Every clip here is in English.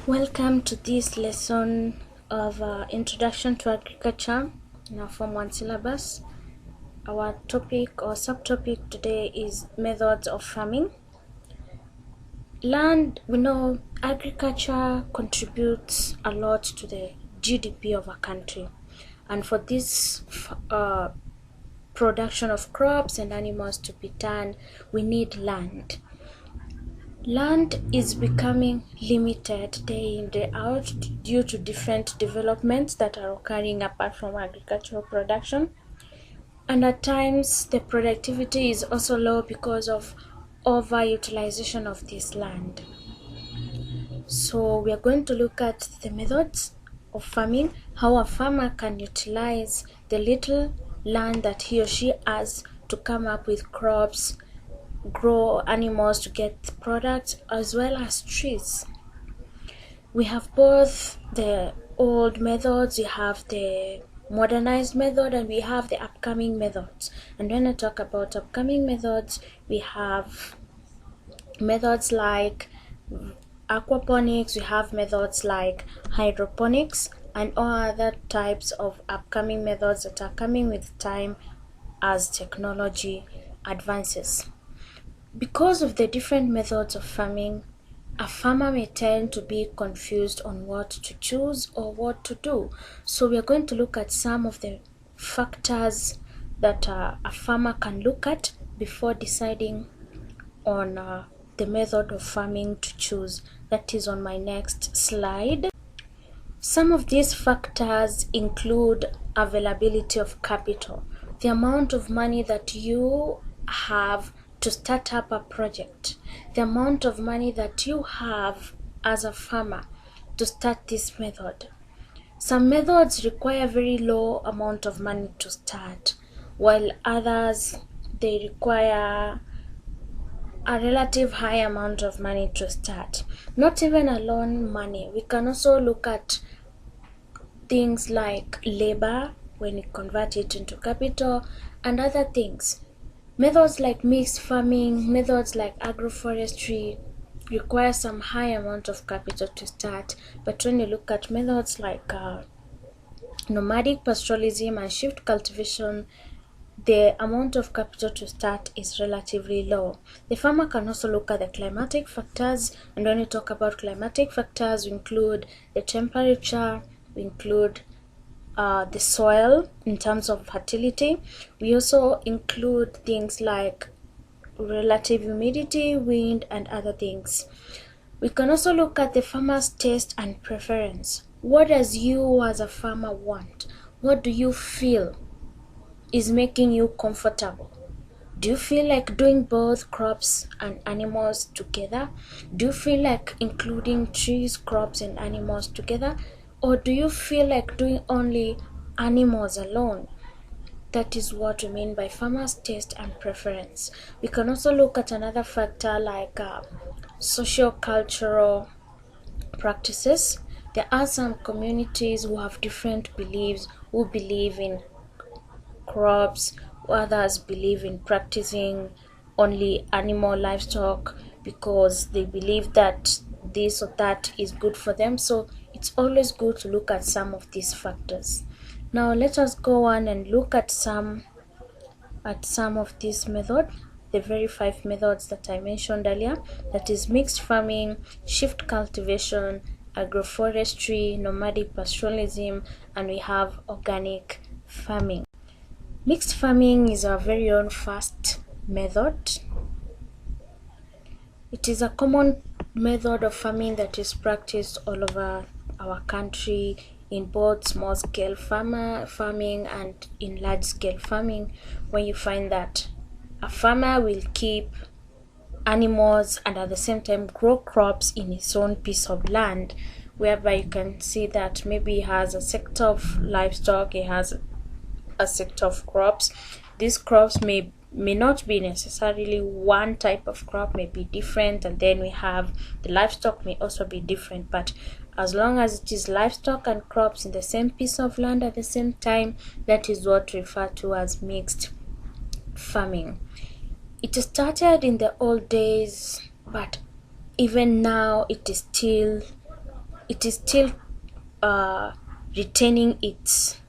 Welcome to this lesson of Introduction to Agriculture in our Form 1 syllabus. Our topic or subtopic today is methods of farming. We know agriculture contributes a lot to the GDP of a country, and for this production of crops and animals to be done, we need land. Land is becoming limited day in, day out due to different developments that are occurring apart from agricultural production. And at times, the productivity is also low because of overutilization of this land. So we are going to look at the methods of farming, how a farmer can utilize the little land that he or she has to come up with crops, grow animals to get products, as well as trees. We have both the old methods, we have the modernized method, and we have the upcoming methods. And when I talk about upcoming methods, we have methods like aquaponics, we have methods like hydroponics, and all other types of upcoming methods that are coming with time as technology advances. Because of the different methods of farming, a farmer may tend to be confused on what to choose or what to do. So we are going to look at some of the factors that a farmer can look at before deciding on the method of farming to choose. That is on my next slide. Some of these factors include availability of capital, the amount of money that you have to start up a project, the amount of money that you have as a farmer to start this method. Some methods require very low amount of money to start, while others they require a relative high amount of money to start. Not even alone money. We can also look at things like labor when you convert it into capital and other things. Methods like mixed farming, methods like agroforestry require some high amount of capital to start. But when you look at methods like nomadic pastoralism and shift cultivation, the amount of capital to start is relatively low. The farmer can also look at the climatic factors, and when we talk about climatic factors, we include the temperature, we include the soil in terms of fertility. We also include things like relative humidity, wind, and other things. We can also look at the farmer's taste and preference. What does you as a farmer want? What do you feel is making you comfortable? Do you feel like doing both crops and animals together? Do you feel like including trees, crops, and animals together? Or do you feel like doing only animals alone? That is what we mean by farmer's taste and preference. We can also look at another factor like socio-cultural practices. There are some communities who have different beliefs, who believe in crops, others believe in practicing only animal livestock because they believe that this or that is good for them. So it's always good to look at some of these factors. Now let us go on and look at some of these methods, the very 5 methods that I mentioned earlier, that is mixed farming, shift cultivation, agroforestry, nomadic pastoralism, and we have organic farming. Mixed farming is our very own first method. It is a common method of farming that is practiced all over our country in both small-scale farming and in large-scale farming, when you find that a farmer will keep animals and at the same time grow crops in his own piece of land, whereby you can see that maybe he has a sector of livestock, he has a sector of crops. These crops may not be necessarily one type of crop, may be different, and then we have the livestock may also be different, but as long as it is livestock and crops in the same piece of land at the same time, that is what we refer to as mixed farming. It started in the old days, but even now it is still it is still retaining its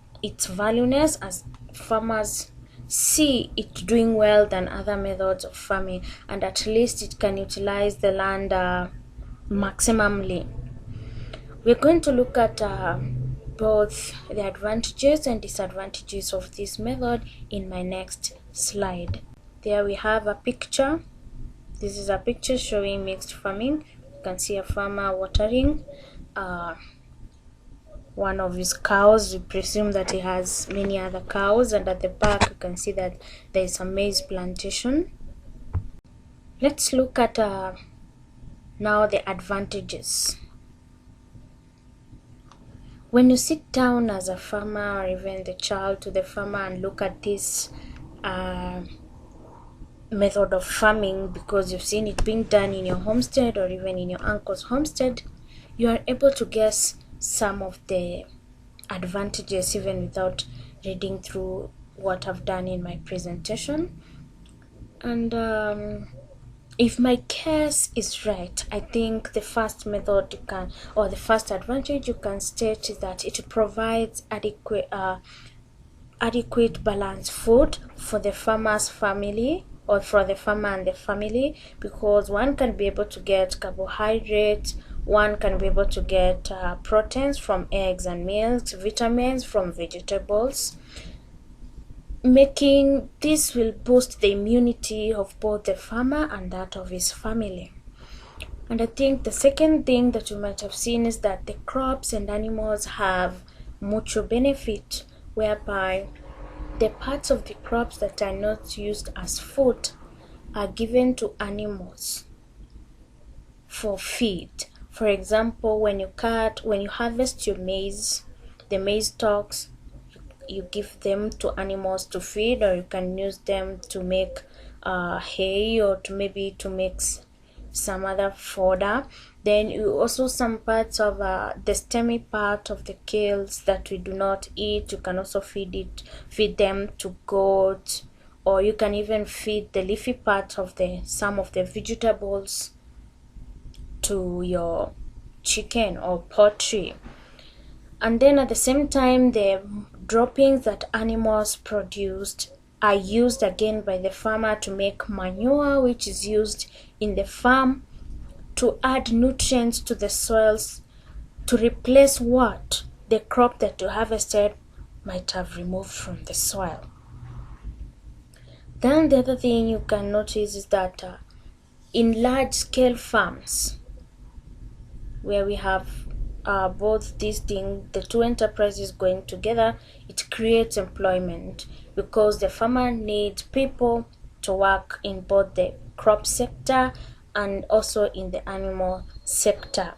valueness, as farmers see it doing well than other methods of farming, and at least it can utilize the land maximally. We're going to look at both the advantages and disadvantages of this method in my next slide. There we have a picture. This is a picture showing mixed farming. You can see a farmer watering one of his cows. We presume that he has many other cows, and at the back you can see that there is a maize plantation. Let's look at now the advantages. When you sit down as a farmer, or even the child to the farmer, and look at this method of farming, because you've seen it being done in your homestead or even in your uncle's homestead, you are able to guess some of the advantages even without reading through what I've done in my presentation. And if my guess is right, I think the first method you can, or the first advantage you can state, is that it provides adequate balanced food for the farmer's family, or for the farmer and the family, because one can be able to get carbohydrates, one can be able to get proteins from eggs and milk, vitamins from vegetables. Making this will boost the immunity of both the farmer and that of his family. And I think the second thing that you might have seen is that the crops and animals have mutual benefit, whereby the parts of the crops that are not used as food are given to animals for feed. For example, when you harvest your maize, the maize stalks, you give them to animals to feed, or you can use them to make hay, or to make some other fodder. Then you also, some parts of the stemmy part of the kales that we do not eat, you can also feed them to goats, or you can even feed the leafy part of some of the vegetables to your chicken or poultry. And then at the same time, the droppings that animals produced are used again by the farmer to make manure, which is used in the farm to add nutrients to the soils, to replace what the crop that you harvested might have removed from the soil. Then the other thing you can notice is that in large-scale farms, where we have both these things, the two enterprises going together, it creates employment, because the farmer needs people to work in both the crop sector and also in the animal sector.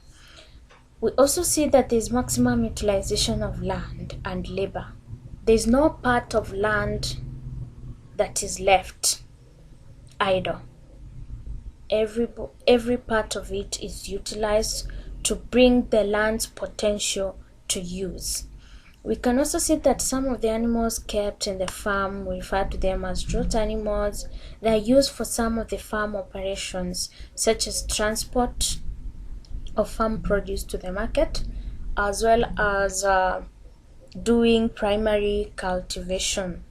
We also see that there's maximum utilization of land and labor. There's no part of land that is left idle. Every part of it is utilized to bring the land's potential to use. We can also see that some of the animals kept in the farm, we refer to them as draught animals. They are used for some of the farm operations, such as transport of farm produce to the market, as well as doing primary cultivation.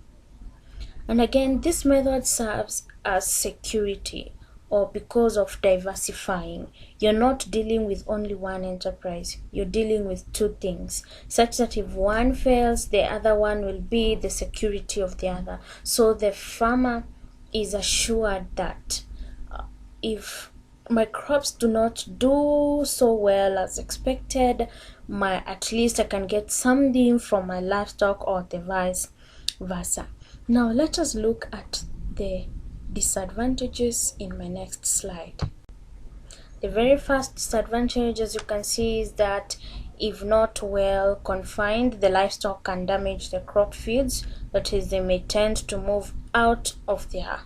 And again, this method serves as security, or because of diversifying. You're not dealing with only one enterprise, you're dealing with two things, such that if one fails, the other one will be the security of the other. So the farmer is assured that if my crops do not do so well as expected, at least I can get something from my livestock, or the vice versa. Now let us look at the disadvantages in my next slide. The very first disadvantage, as you can see, is that if not well confined, the livestock can damage the crop fields. That is, they may tend to move out of their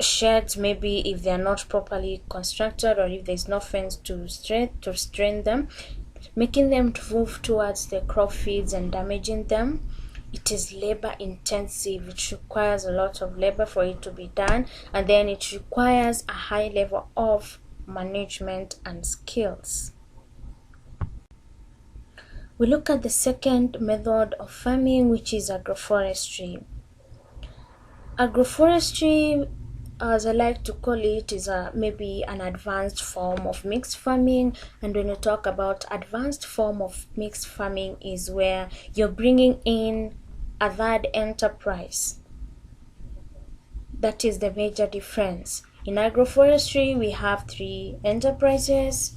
sheds, maybe if they are not properly constructed, or if there is no fence to restrain them, making them to move towards the crop fields and damaging them. It is labor intensive. It requires a lot of labor for it to be done, and then it requires a high level of management and skills. We look at the second method of farming, which is agroforestry. Agroforestry, as I like to call it, is maybe an advanced form of mixed farming. And when you talk about advanced form of mixed farming, is where you're bringing in a third enterprise. That is the major difference. In agroforestry, we have 3 enterprises,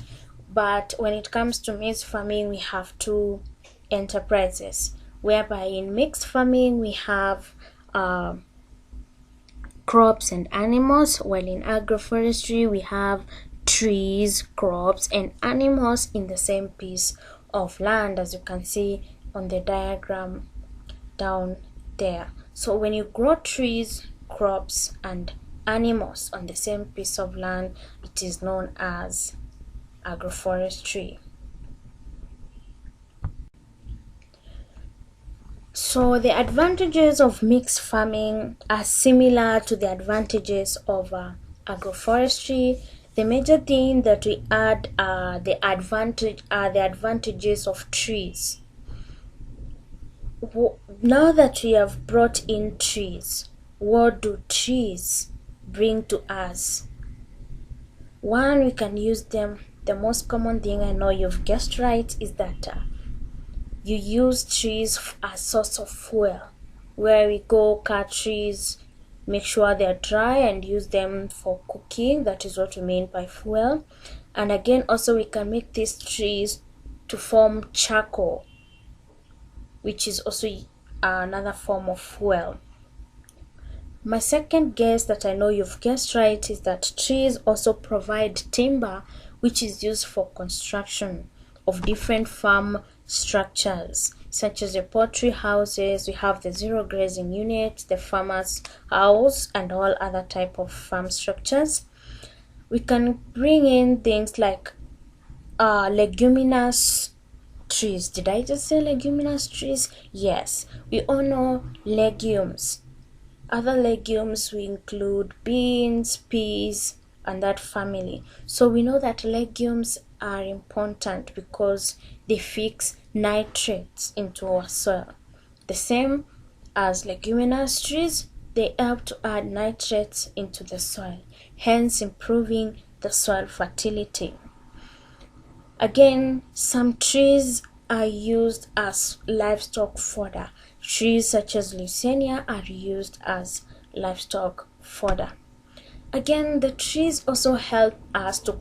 but when it comes to mixed farming, we have 2 enterprises, whereby in mixed farming, we have crops and animals, while in agroforestry, we have trees, crops, and animals in the same piece of land, as you can see on the diagram down there. So when you grow trees, crops, and animals on the same piece of land, it is known as agroforestry. So the advantages of mixed farming are similar to the advantages of agroforestry. The major thing that we add are the advantages of trees. Now that we have brought in trees, what do trees bring to us? One, we can use them. The most common thing, I know you've guessed right, is that you use trees as source of fuel, where we go cut trees, make sure they're dry, and use them for cooking. That is what we mean by fuel. And again, also we can make these trees to form charcoal, which is also another form of fuel. My second guess that I know you've guessed right is that trees also provide timber, which is used for construction of different farm structures, such as the poultry houses. We have the zero grazing unit, the farmer's house, and all other type of farm structures. We can bring in things like leguminous trees. Did I just say leguminous trees? Yes, we all know legumes. Other legumes we include beans, peas, and that family. So we know that legumes are important because they fix nitrates into our soil. The same as leguminous trees, they help to add nitrates into the soil, hence improving the soil fertility. Again, some trees are used as livestock fodder. Trees such as Leucaena are used as livestock fodder. Again, the trees also help us to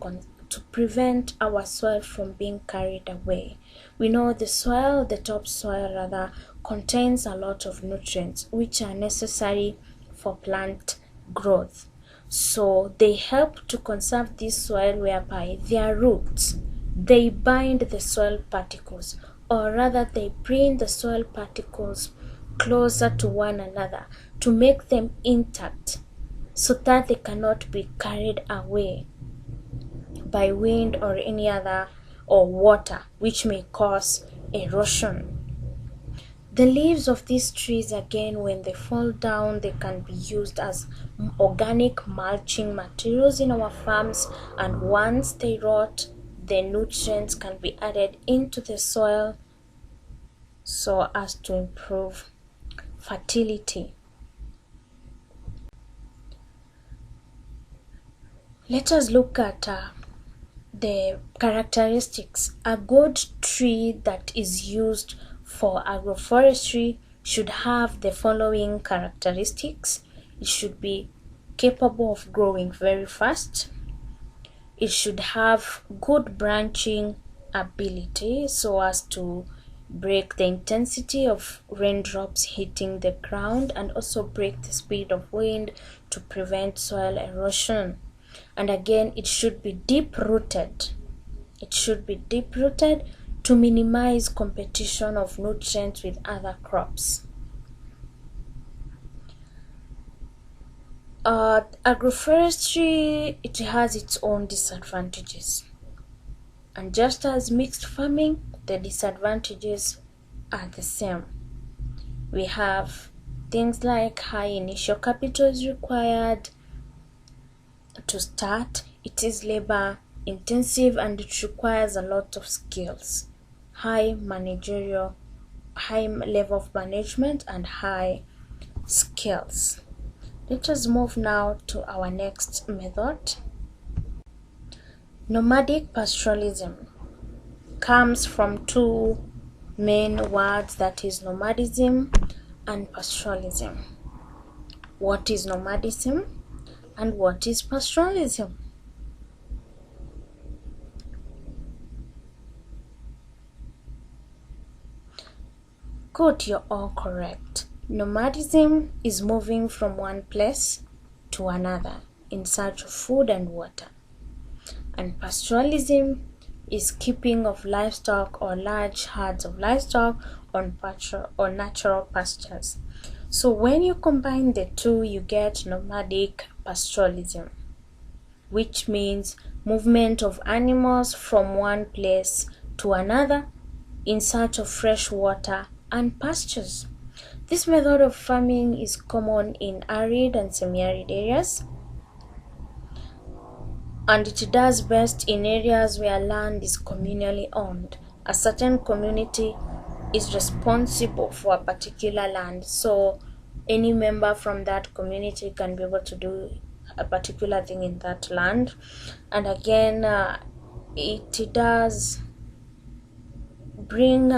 prevent our soil from being carried away. We know the topsoil rather, contains a lot of nutrients which are necessary for plant growth. So they help to conserve this soil, whereby their roots, they bind the soil particles, or rather they bring the soil particles closer to one another to make them intact, so that they cannot be carried away by wind or any other, or water, which may cause erosion. The leaves of these trees, again, when they fall down, they can be used as organic mulching materials in our farms, and once they rot, the nutrients can be added into the soil so as to improve fertility. Let us look at the characteristics. A good tree that is used for agroforestry should have the following characteristics. It should be capable of growing very fast. It should have good branching ability so as to break the intensity of raindrops hitting the ground, and also break the speed of wind to prevent soil erosion. And again, it should be deep-rooted. It should be deep-rooted to minimize competition of nutrients with other crops. Agroforestry, it has its own disadvantages. And just as mixed farming, the disadvantages are the same. We have things like high initial capital is required to start. It is labor intensive and it requires a lot of skills. high level of management and high skills. Let us move now to our next method. Nomadic pastoralism comes from two main words, that is nomadism and pastoralism. What is nomadism and what is pastoralism? Good, you're all correct. Nomadism is moving from one place to another in search of food and water. And pastoralism is keeping of livestock or large herds of livestock on natural pastures. So when you combine the two, you get nomadic pastoralism, which means movement of animals from one place to another in search of fresh water and pastures. This method of farming is common in arid and semi-arid areas, and it does best in areas where land is communally owned. A certain community is responsible for a particular land, so any member from that community can be able to do a particular thing in that land. And again, it does bring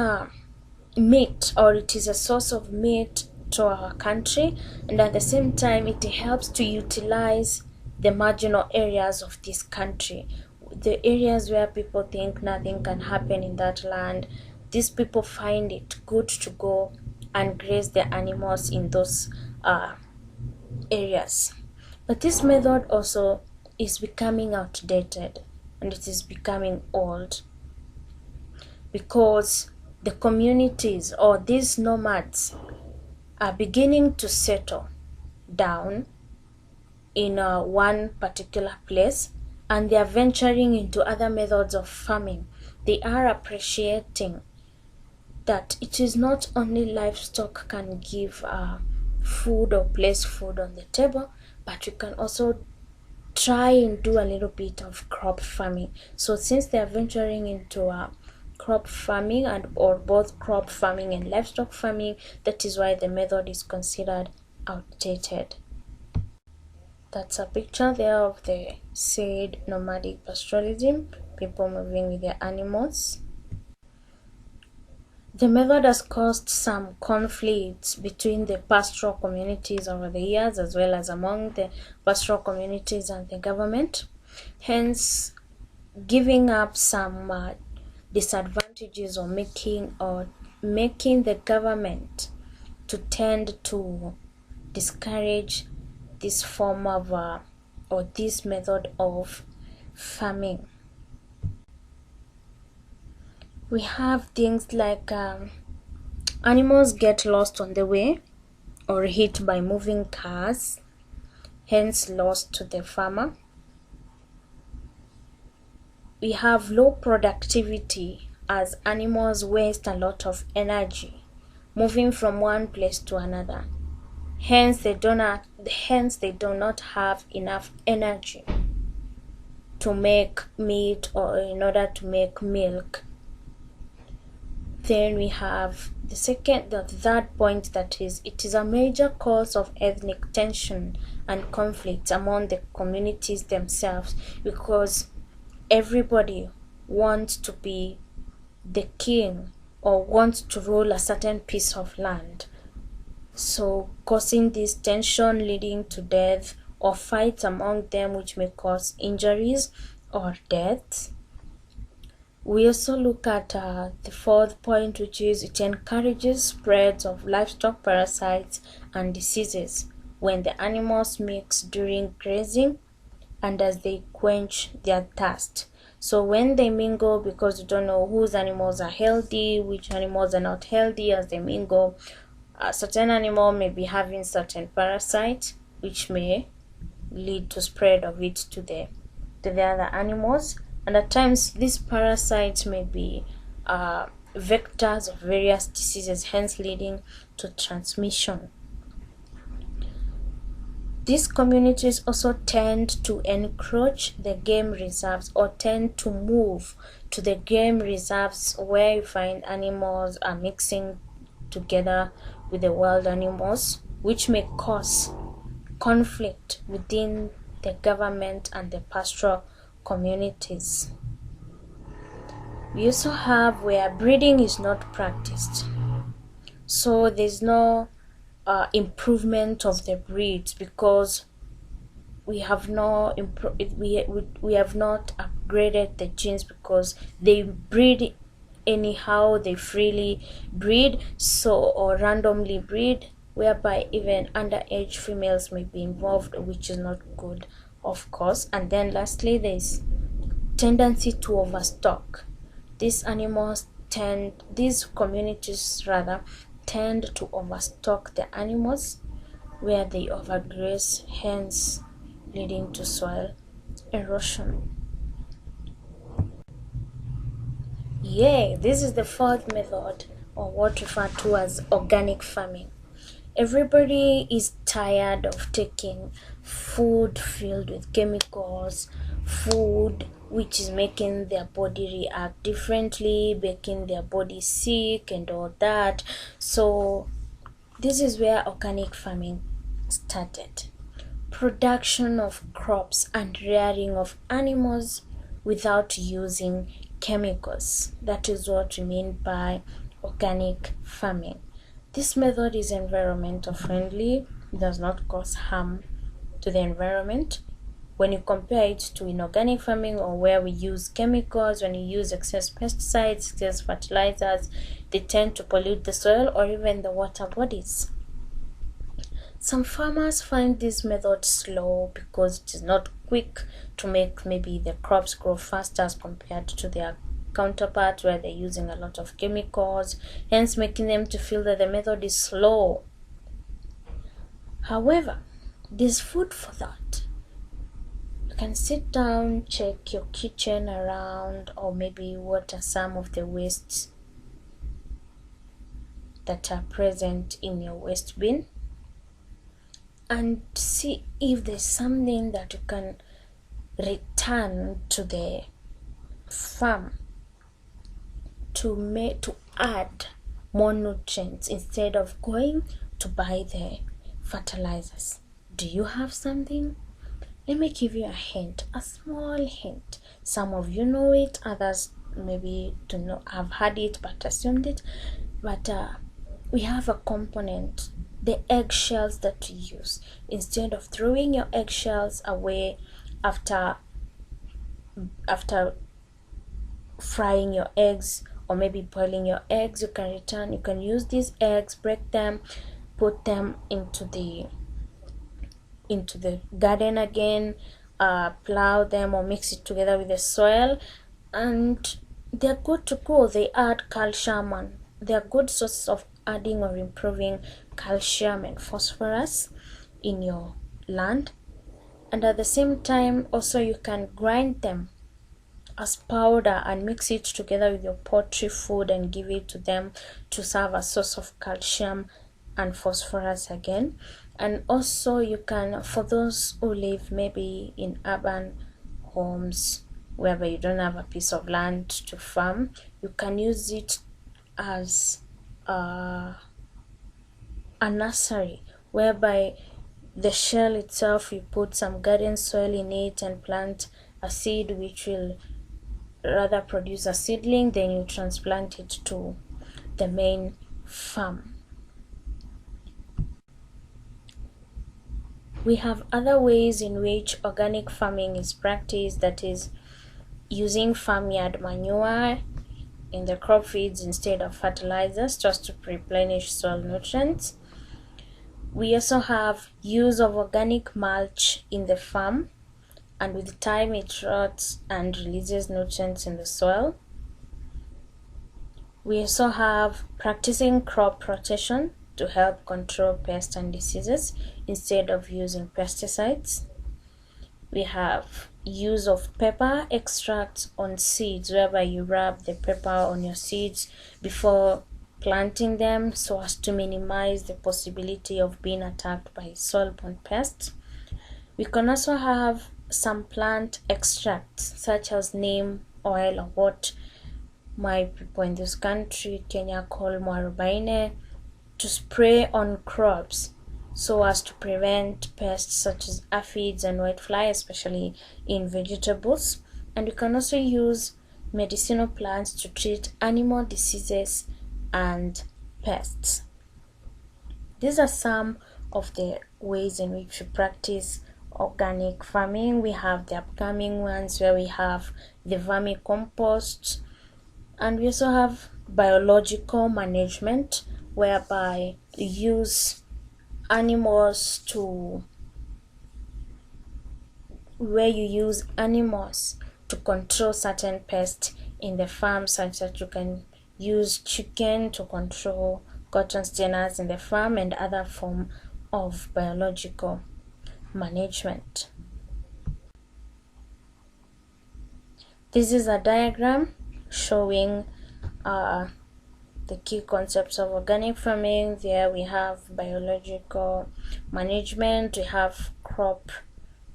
meat, or it is a source of meat to our country, and at the same time it helps to utilize the marginal areas of this country, the areas where people think nothing can happen in that land. These people find it good to go and graze the animals in those areas. But this method also is becoming outdated, and it is becoming old, because the communities or these nomads are beginning to settle down in one particular place, and they are venturing into other methods of farming. They are appreciating that it is not only livestock can give food or place food on the table, but you can also try and do a little bit of crop farming. So since they are venturing into crop farming, or both crop farming and livestock farming, that is why the method is considered outdated. That's a picture there of the said nomadic pastoralism, people moving with their animals. The method has caused some conflicts between the pastoral communities over the years, as well as among the pastoral communities and the government, hence giving up some disadvantages, or making the government to tend to discourage this form of or this method of farming. We have things like animals get lost on the way or hit by moving cars, hence lost to the farmer. We have low productivity, as animals waste a lot of energy moving from one place to another. Hence they do not have enough energy to make meat or in order to make milk. Then we have the third point, that is, it is a major cause of ethnic tension and conflict among the communities themselves, because everybody wants to be the king or wants to rule a certain piece of land. So causing this tension, leading to death or fights among them, which may cause injuries or deaths. We also look at the fourth point, which is it encourages spreads of livestock parasites and diseases when the animals mix during grazing and as they quench their thirst. So when they mingle, because you don't know whose animals are healthy, which animals are not healthy, as they mingle, a certain animal may be having certain parasite, which may lead to spread of it to the other animals. And at times these parasites may be vectors of various diseases, hence leading to transmission. These communities also tend to encroach the game reserves, or tend to move to the game reserves where you find animals are mixing together with the wild animals, which may cause conflict within the government and the pastoral communities. We also have where breeding is not practiced, so there's no improvement of the breeds because we have not we have not upgraded the genes because they breed anyhow, they freely breed, or randomly breed, whereby even underage females may be involved, which is not good, of course. And then lastly, there's tendency to overstock. These communities rather tend to overstock the animals where they overgraze, hence leading to soil erosion. This is the fourth method, or what referred to as organic farming. Everybody is tired of taking food filled with chemicals, food which is making their body react differently, making their body sick and all that. So this is where organic farming started. Production of crops and rearing of animals without using chemicals. That is what we mean by organic farming. This method is environmental friendly, it does not cause harm to the environment. When you compare it to inorganic farming, or where we use chemicals, when you use excess pesticides, excess fertilizers, they tend to pollute the soil or even the water bodies. Some farmers find this method slow because it is not quick to make maybe the crops grow faster as compared to their counterparts where they're using a lot of chemicals, hence making them to feel that the method is slow. However, there's food for thought. You can sit down, check your kitchen around, or maybe what are some of the wastes that are present in your waste bin, and see if there's something that you can return to the farm to add more nutrients instead of going to buy the fertilizers. Do you have something? Let me give you a hint, a small hint. Some of you know it, others maybe do not have had it but assumed it. But we have a component, the eggshells that you use. Instead of throwing your eggshells away after frying your eggs or maybe boiling your eggs, you can use these eggs, break them, put them into the garden again, plow them or mix it together with the soil, and they're good to go. They add calcium and they're good sources of adding or improving calcium and phosphorus in your land. And at the same time also you can grind them as powder and mix it together with your poultry food and give it to them to serve a source of calcium and phosphorus again. And also you can, for those who live maybe in urban homes wherever you don't have a piece of land to farm, you can use it as a nursery, whereby the shell itself, you put some garden soil in it and plant a seed which will rather produce a seedling, then you transplant it to the main farm. We have other ways in which organic farming is practiced, that is using farmyard manure in the crop feeds instead of fertilizers, just to replenish soil nutrients. We also have use of organic mulch in the farm, and with time it rots and releases nutrients in the soil. We also have practicing crop rotation to help control pests and diseases instead of using pesticides. We have use of pepper extracts on seeds, whereby you rub the pepper on your seeds before planting them so as to minimize the possibility of being attacked by soil-borne pests. We can also have some plant extracts such as neem oil or what my people in this country, Kenya, call mwarobaine, to spray on crops so as to prevent pests such as aphids and whitefly, especially in vegetables. And you can also use medicinal plants to treat animal diseases and pests. These are some of the ways in which we practice organic farming. We have the upcoming ones where we have the vermicompost, and we also have biological management, whereby you use animals to control certain pests in the farm, such that you can use chicken to control cotton stainers in the farm and other form of biological management. This is a diagram showing the key concepts of organic farming. There we have biological management, we have crop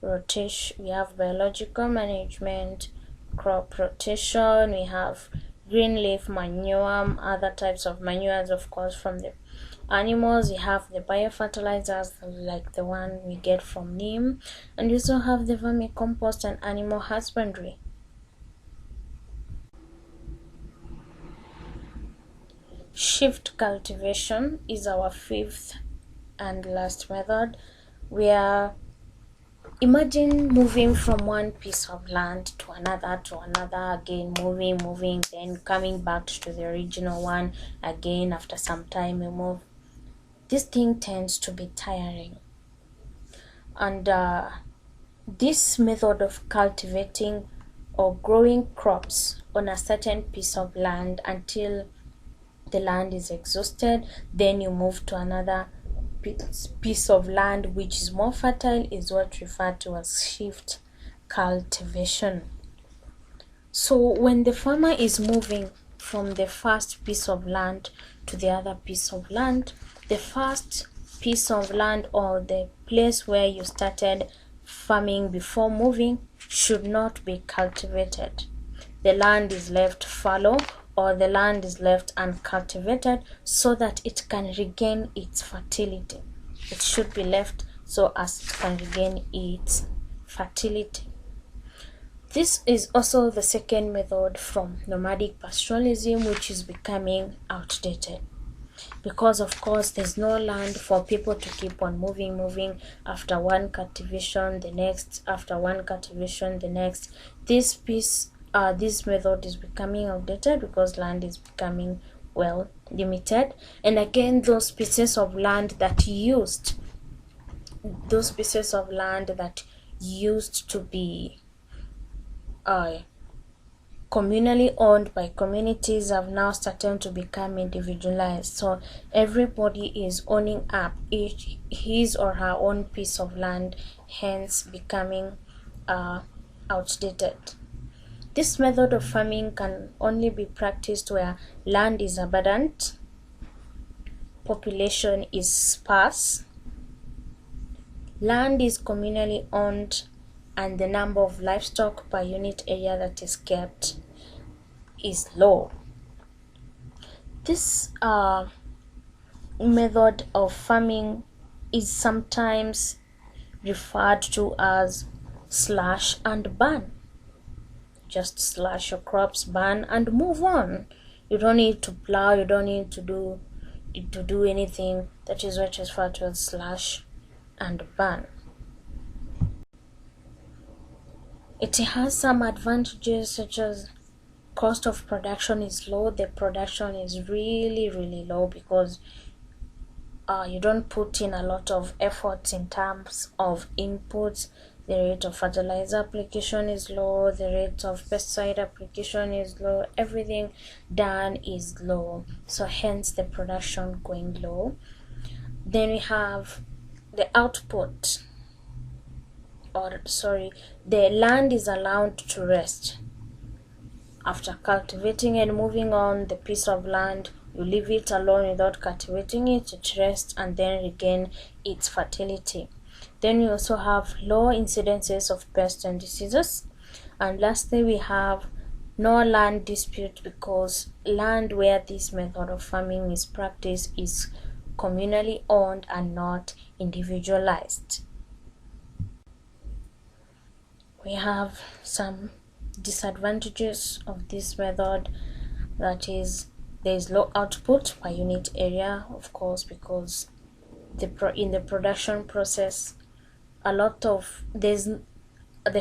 rotation, we have biological management, crop rotation, we have green leaf manure, other types of manures, of course, from the animals. We have the biofertilizers like the one we get from neem, and we also have the vermicompost and animal husbandry. Shift cultivation is our fifth and last method. We are imagine moving from one piece of land to another, again moving, then coming back to the original one again. After some time you move. This thing tends to be tiring, and this method of cultivating or growing crops on a certain piece of land until the land is exhausted, then you move to another piece of land which is more fertile, is what referred to as shift cultivation. So when the farmer is moving from the first piece of land to the other piece of land, the first piece of land or the place where you started farming before moving should not be cultivated. The land is left fallow, or the land is left uncultivated, so that it can regain its fertility. It should be left so as it can regain its fertility. This is also the second method from nomadic pastoralism, which is becoming outdated, because of course there's no land for people to keep on moving after one cultivation, the next, after one cultivation, the next. This method is becoming outdated because land is becoming well limited. And again, those pieces of land that used to be communally owned by communities have now started to become individualized. So everybody is owning up his or her own piece of land, hence becoming outdated. This method of farming can only be practiced where land is abundant, population is sparse, land is communally owned, and the number of livestock per unit area that is kept is low. This method of farming is sometimes referred to as slash and burn. Just slash your crops, burn, and move on. You don't need to plow, you don't need to do anything. That is what is referred to as slash and burn. It has some advantages, such as cost of production is low. The production is really low because you don't put in a lot of effort in terms of inputs. The rate of fertilizer application is low, the rate of pesticide application is low, everything done is low, so hence the production going low. Then we have the output, the land is allowed to rest. After cultivating and moving on the piece of land, you leave it alone without cultivating it, it rests and then regain its fertility. Then we also have low incidences of pests and diseases. And lastly, we have no land dispute, because land where this method of farming is practiced is communally owned and not individualized. We have some disadvantages of this method, that is, there is low output per unit area, of course, because in the production process the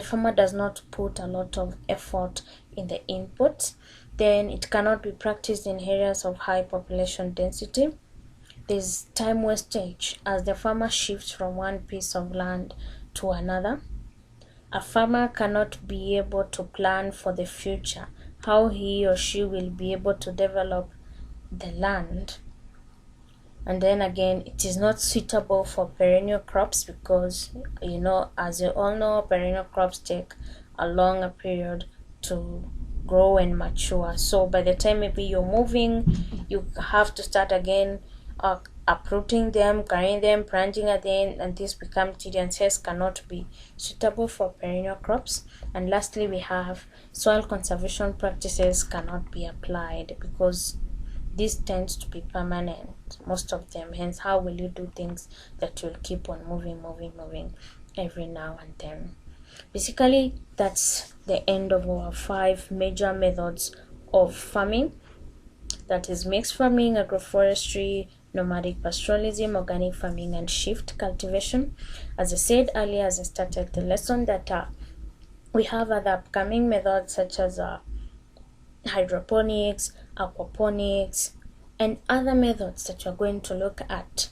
farmer does not put a lot of effort in the input. Then it cannot be practiced in areas of high population density. There's time wastage as the farmer shifts from one piece of land to another. A farmer cannot be able to plan for the future, how he or she will be able to develop the land. And then again, it is not suitable for perennial crops, because as you all know, perennial crops take a longer period to grow and mature. So by the time maybe you're moving, you have to start again uprooting them, carrying them, planting again, and this becomes tedious, hence cannot be suitable for perennial crops. And lastly, we have soil conservation practices cannot be applied, because this tends to be permanent, most of them. Hence, how will you do things that will keep on moving every now and then? Basically, that's the end of our 5 major methods of farming. That is mixed farming, agroforestry, nomadic pastoralism, organic farming, and shift cultivation. As I said earlier, as I started the lesson, that we have other upcoming methods such as hydroponics, aquaponics, and other methods that you're going to look at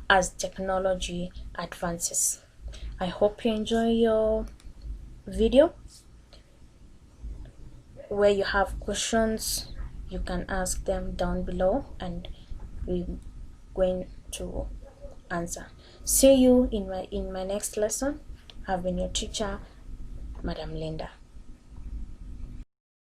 as technology advances. I hope you enjoy your video. Where you have questions, you can ask them down below and we're going to answer. See you in my next lesson. I've been your teacher, Madam Linda.